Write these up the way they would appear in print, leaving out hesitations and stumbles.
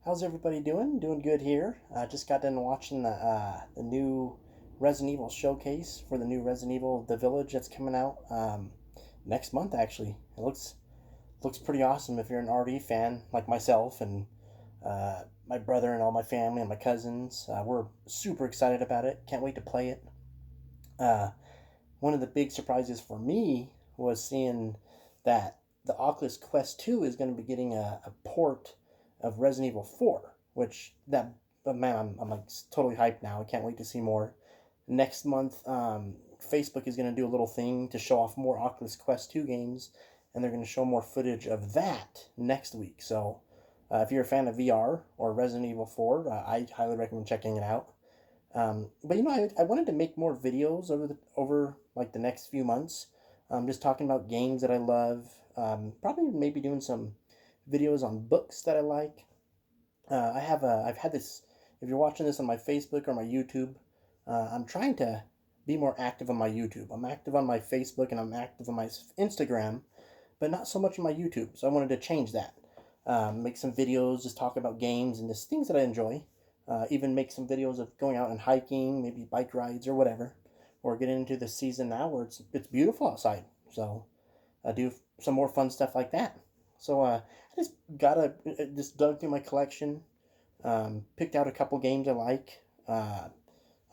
How's everybody doing? Doing good here. Just got done watching the new Resident Evil showcase for the new Resident Evil The Village that's coming out next month. Actually, it looks pretty awesome if you're an RE fan like myself and my brother and all my family and my cousins. We're super excited about it. Can't wait to play it. Uh, One of the big surprises for me was seeing that the Oculus Quest 2 is going to be getting a port of Resident Evil 4, which that but man, I'm like totally hyped now. I can't wait to see more. Next month, Facebook is going to do a little thing to show off more Oculus Quest 2 games, and they're going to show more footage of that next week. So, if you're a fan of VR or Resident Evil 4, I highly recommend checking it out. But I wanted to make more videos over like the next few months, just talking about games that I love. Probably maybe doing some videos on books that I like. I've had this. If you're watching this on my Facebook or my YouTube, I'm trying to be more active on my YouTube. I'm active on my Facebook and I'm active on my Instagram, but not so much on my YouTube. So I wanted to change that. Make some videos, just talk about games and just things that I enjoy. Even make some videos of going out and hiking, maybe bike rides or whatever. We're getting into the season now where it's beautiful outside, so I do some more fun stuff like that. So I just dug through my collection, picked out a couple games I like. A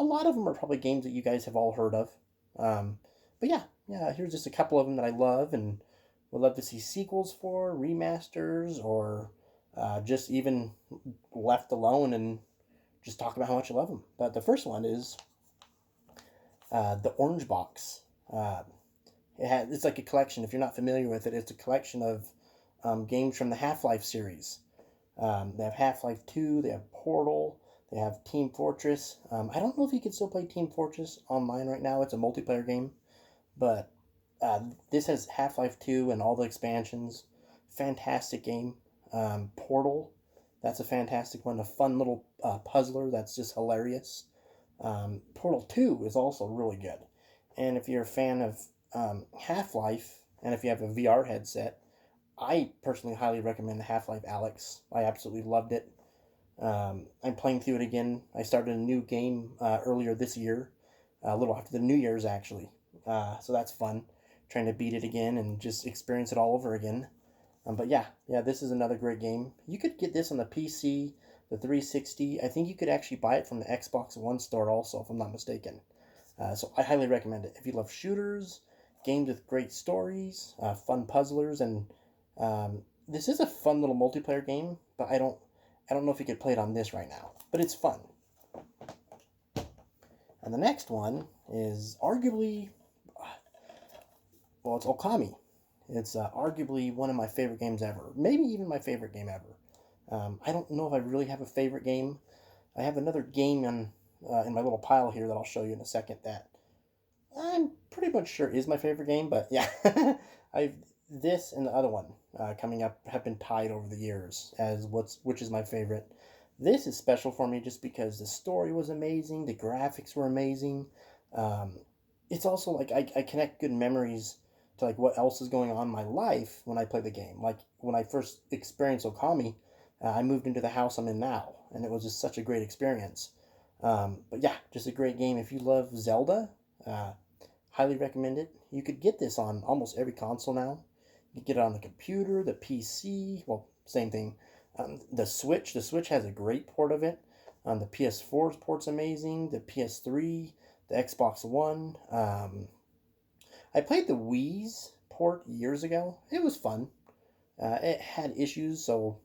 lot of them are probably games that you guys have all heard of. Um, but yeah, here's just a couple of them that I love and would love to see sequels for, remasters, or just even left alone and just talk about how much I love them. But the first one is the Orange Box. It's like a collection. If you're not familiar with it, it's a collection of games from the Half-Life series. They have Half-Life 2, they have Portal, they have Team Fortress. I don't know if you can still play Team Fortress online right now. It's a multiplayer game. But this has Half-Life 2 and all the expansions. Fantastic game. Portal, that's a fantastic one. A fun little puzzler that's just hilarious. Portal 2 is also really good. And if you're a fan of Half-Life, and if you have a VR headset, I personally highly recommend the Half-Life Alyx. I absolutely loved it. I'm playing through it again. I started a new game earlier this year, a little after the New Year's actually. So that's fun, trying to beat it again and just experience it all over again. But yeah, this is another great game. You could get this on the PC, the 360. I think you could actually buy it from the Xbox One store also, if I'm not mistaken. So I highly recommend it. If you love shooters, games with great stories, fun puzzlers, and this is a fun little multiplayer game, but I don't know if you could play it on this right now, but it's fun. And the next one is arguably, well, it's Okami. It's arguably one of my favorite games ever. Maybe even my favorite game ever. I don't know if I really have a favorite game. I have another game in my little pile here that I'll show you in a second that I'm pretty much sure is my favorite game. But yeah, I've this and the other one coming up have been tied over the years as which is my favorite. This is special for me just because the story was amazing, the graphics were amazing. Um, it's also like I connect good memories to like what else is going on in my life when I play the game. Like when I first experienced Okami, I moved into the house I'm in now, and it was just such a great experience. But yeah, just a great game. If you love Zelda, uh, highly recommend it. You could get this on almost every console now. You could get it on the computer, the PC. Well, same thing. The Switch. The Switch has a great port of it. The PS4's port's amazing. The PS3, the Xbox One. I played the Wii's port years ago. It was fun. It had issues, so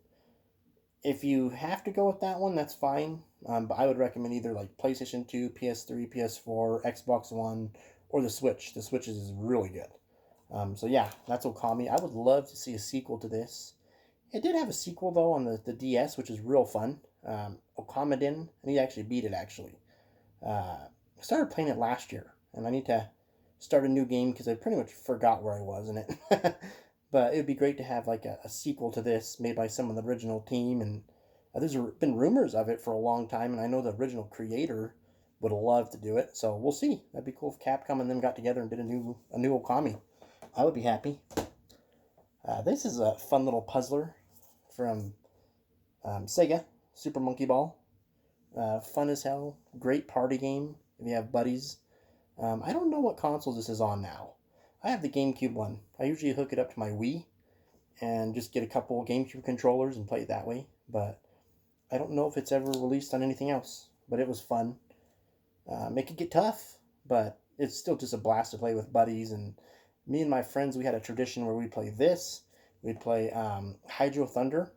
if you have to go with that one, that's fine. But I would recommend either like PlayStation 2, PS3, PS4, Xbox One, or the Switch. The Switch is really good. So yeah, that's Okami. I would love to see a sequel to this. It did have a sequel though on the DS, which is real fun. Okamadin, and he actually beat it actually. I started playing it last year, and I need to start a new game because I pretty much forgot where I was in it. But it would be great to have like a sequel to this made by some of the original team, and there's been rumors of it for a long time, and I know the original creator would love to do it. So we'll see. That'd be cool if Capcom and them got together and did a new Okami. I would be happy. This is a fun little puzzler from Sega. Super Monkey Ball. Fun as hell. Great party game if you have buddies. I don't know what console this is on now. I have the GameCube one. I usually hook it up to my Wii and just get a couple GameCube controllers and play it that way. But I don't know if it's ever released on anything else. But it was fun. It could get tough, but it's still just a blast to play with buddies. And me and my friends, we had a tradition where we'd play this. We'd play Hydro Thunder,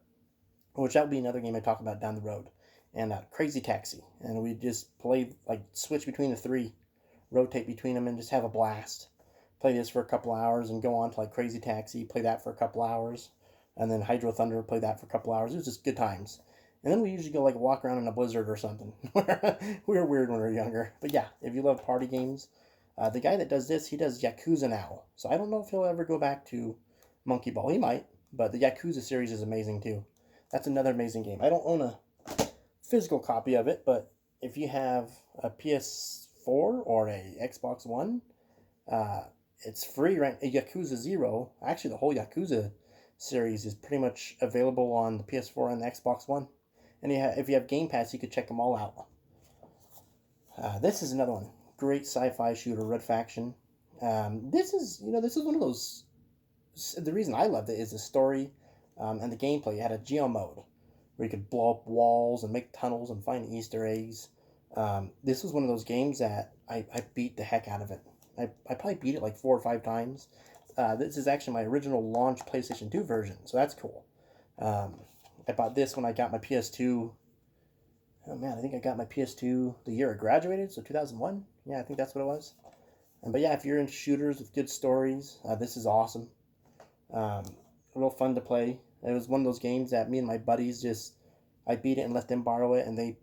which that would be another game I talk about down the road, and Crazy Taxi. And we'd just play, like, switch between the three, rotate between them, and just have a blast. Play this for a couple hours and go on to, like, Crazy Taxi, play that for a couple hours, and then Hydro Thunder, play that for a couple hours. It was just good times. And then we usually go, like, walk around in a blizzard or something. We were weird when we were younger. But yeah, if you love party games, the guy that does this, he does Yakuza now. So I don't know if he'll ever go back to Monkey Ball. He might, but the Yakuza series is amazing too. That's another amazing game. I don't own a physical copy of it, but if you have a PS4 or a Xbox One, it's free, right? Yakuza 0, actually the whole Yakuza series is pretty much available on the PS4 and the Xbox One. And if you have Game Pass, you could check them all out. This is another one. Great sci-fi shooter, Red Faction. This is one of those. The reason I loved it is the story and the gameplay. You had a geo mode where you could blow up walls and make tunnels and find Easter eggs. This was one of those games that I beat the heck out of it. I probably beat it like 4 or 5 times. This is actually my original launch PlayStation 2 version, so that's cool. I bought this when I got my PS2. Oh man, I think I got my PS2 the year I graduated, so 2001. Yeah, I think that's what it was. But yeah, if you're into shooters with good stories, this is awesome. Real fun to play. It was one of those games that me and my buddies I beat it and let them borrow it, and they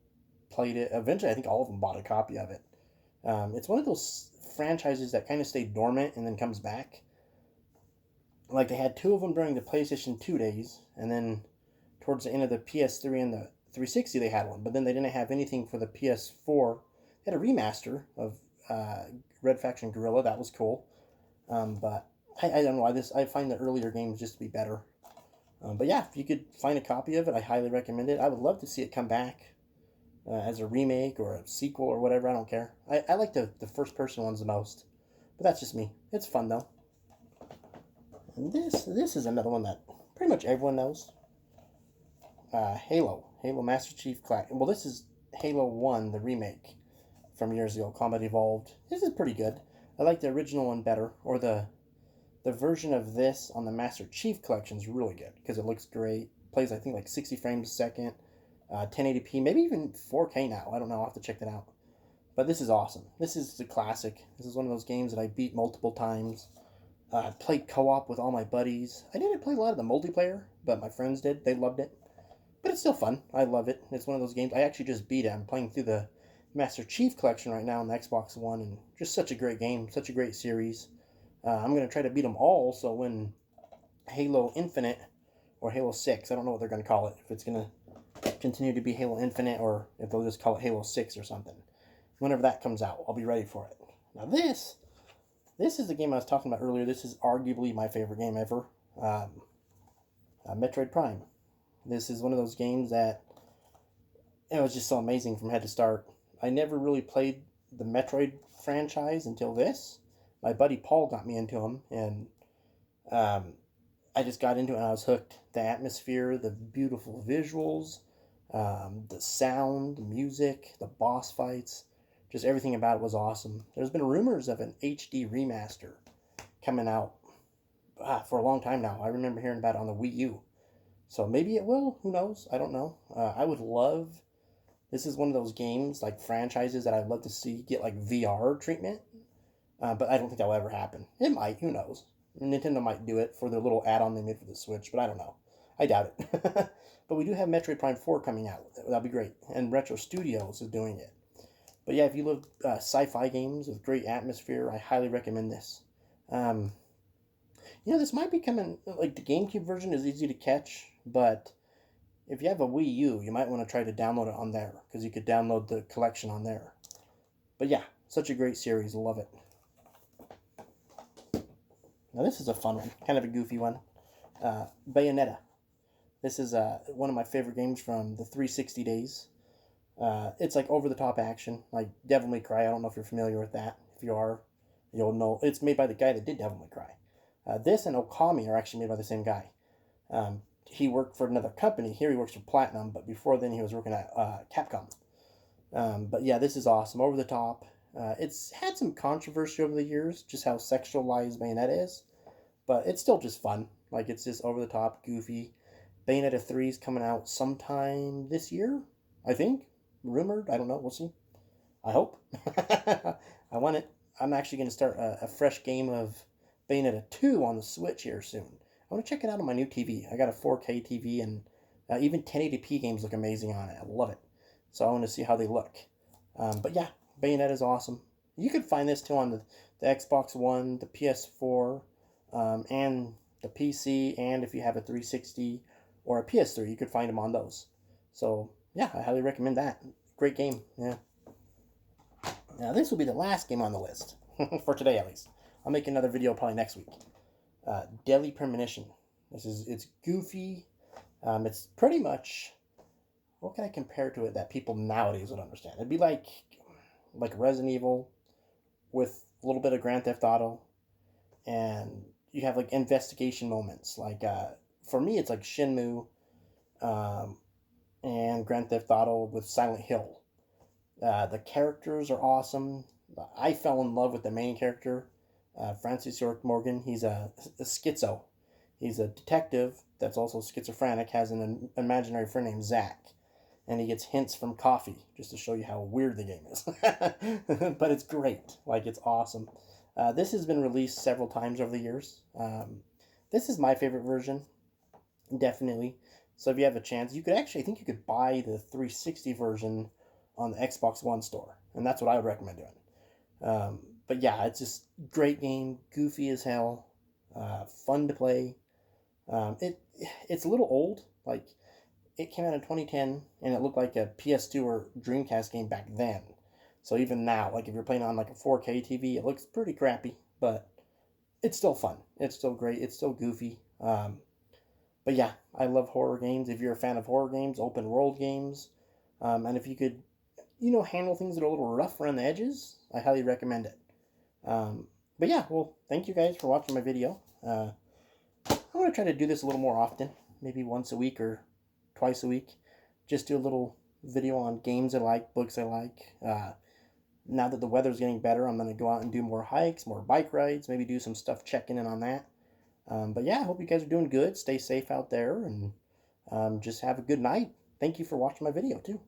played it. Eventually, I think all of them bought a copy of it. It's one of those franchises that kind of stayed dormant and then comes back. Like, they had 2 of them during the PlayStation 2 days, and then towards the end of the PS3 and the 360 they had one, but then they didn't have anything for the PS4. They had a remaster of Red Faction Guerrilla. That was cool. But I don't know why I find the earlier games just to be better. But yeah, if you could find a copy of it, I highly recommend it. I would love to see it come back as a remake or a sequel or whatever. I don't care. I like the first person ones the most. But that's just me. It's fun though. And this is another one that pretty much everyone knows. Halo Master Chief Collection. Well, this is Halo 1, the remake from years ago, Combat Evolved. This is pretty good. I like the original one better, or the version of this on the Master Chief Collection is really good because it looks great. Plays, I think, like 60 frames a second, 1080p, maybe even 4K now. I don't know. I'll have to check that out. But this is awesome. This is the classic. This is one of those games that I beat multiple times. Played co-op with all my buddies. I didn't play a lot of the multiplayer, but my friends did. They loved it. But it's still fun. I love it. It's one of those games. I actually just beat it. I'm playing through the Master Chief Collection right now on the Xbox One, and just such a great game. Such a great series. I'm going to try to beat them all, so when Halo Infinite, or Halo 6, I don't know what they're going to call it, if it's going to continue to be Halo Infinite, or if they'll just call it Halo 6 or something. Whenever that comes out, I'll be ready for it. Now this is the game I was talking about earlier. This is arguably my favorite game ever. Metroid Prime. This is one of those games that it was just so amazing from head to start. I never really played the Metroid franchise until this. My buddy Paul got me into them, and I just got into it and I was hooked. The atmosphere, the beautiful visuals, the sound, the music, the boss fights, just everything about it was awesome. There's been rumors of an HD remaster coming out for a long time now. I remember hearing about it on the Wii U. So maybe it will. Who knows? I don't know. I would love... This is one of those games, like franchises, that I'd love to see get like VR treatment. But I don't think that will ever happen. It might. Who knows? Nintendo might do it for their little add-on they made for the Switch, but I don't know. I doubt it. But we do have Metroid Prime 4 coming out. That'll be great. And Retro Studios is doing it. But yeah, if you love sci-fi games with great atmosphere, I highly recommend this. This might be coming... Like, the GameCube version is easy to catch, but if you have a Wii U, you might want to try to download it on there, because you could download the collection on there. But yeah, such a great series. Love it. Now this is a fun one, kind of a goofy one. Bayonetta. This is one of my favorite games from the 360 days. It's like over-the-top action, like Devil May Cry. I don't know if you're familiar with that. If you are, you'll know. It's made by the guy that did Devil May Cry. This and Okami are actually made by the same guy. He worked for another company. Here he works for Platinum, but before then he was working at Capcom. But yeah, this is awesome. Over the top. It's had some controversy over the years, just how sexualized Bayonetta is, but it's still just fun. Like, it's just over the top, goofy. Bayonetta 3 is coming out sometime this year, I think. Rumored. I don't know. We'll see. I hope. I want it. I'm actually going to start a fresh game of Bayonetta 2 on the Switch here soon. I want to check it out on my new TV. I got a 4K TV, and even 1080p games look amazing on it. I love it. So I want to see how they look. But yeah, Bayonetta is awesome. You could find this too on the Xbox One, the PS4, and the PC, and if you have a 360 or a PS3, you could find them on those. So yeah, I highly recommend that. Great game. Yeah. Now this will be the last game on the list for today, at least. I'll make another video probably next week. Deadly Premonition. It's goofy. It's pretty much, what can I compare to it that people nowadays would understand? It'd be like Resident Evil with a little bit of Grand Theft Auto, and you have like investigation moments. Like for me, it's like Shenmue, and Grand Theft Auto with Silent Hill. The characters are awesome. I fell in love with the main character, Francis York Morgan. He's a schizo. He's a detective that's also schizophrenic, has an imaginary friend named Zach. And he gets hints from coffee, just to show you how weird the game is. But it's great. Like, it's awesome. This has been released several times over the years. This is my favorite version, definitely. So if you have a chance, you could actually, I think you could buy the 360 version on the Xbox One store. And that's what I would recommend doing. But yeah, it's just great game, goofy as hell, fun to play. It's a little old. Like, it came out in 2010, and it looked like a PS2 or Dreamcast game back then. So even now, like if you're playing on like a 4K TV, it looks pretty crappy, but it's still fun. It's still great. It's still goofy. But yeah, I love horror games. If you're a fan of horror games, open world games, and if you could, handle things that are a little rough around the edges, I highly recommend it. But yeah, well, thank you guys for watching my video. I'm going to try to do this a little more often, maybe once a week or twice a week. Just do a little video on games I like, books I like. Now that the weather's getting better, I'm going to go out and do more hikes, more bike rides, maybe do some stuff checking in on that. But yeah, I hope you guys are doing good. Stay safe out there, and just have a good night. Thank you for watching my video, too.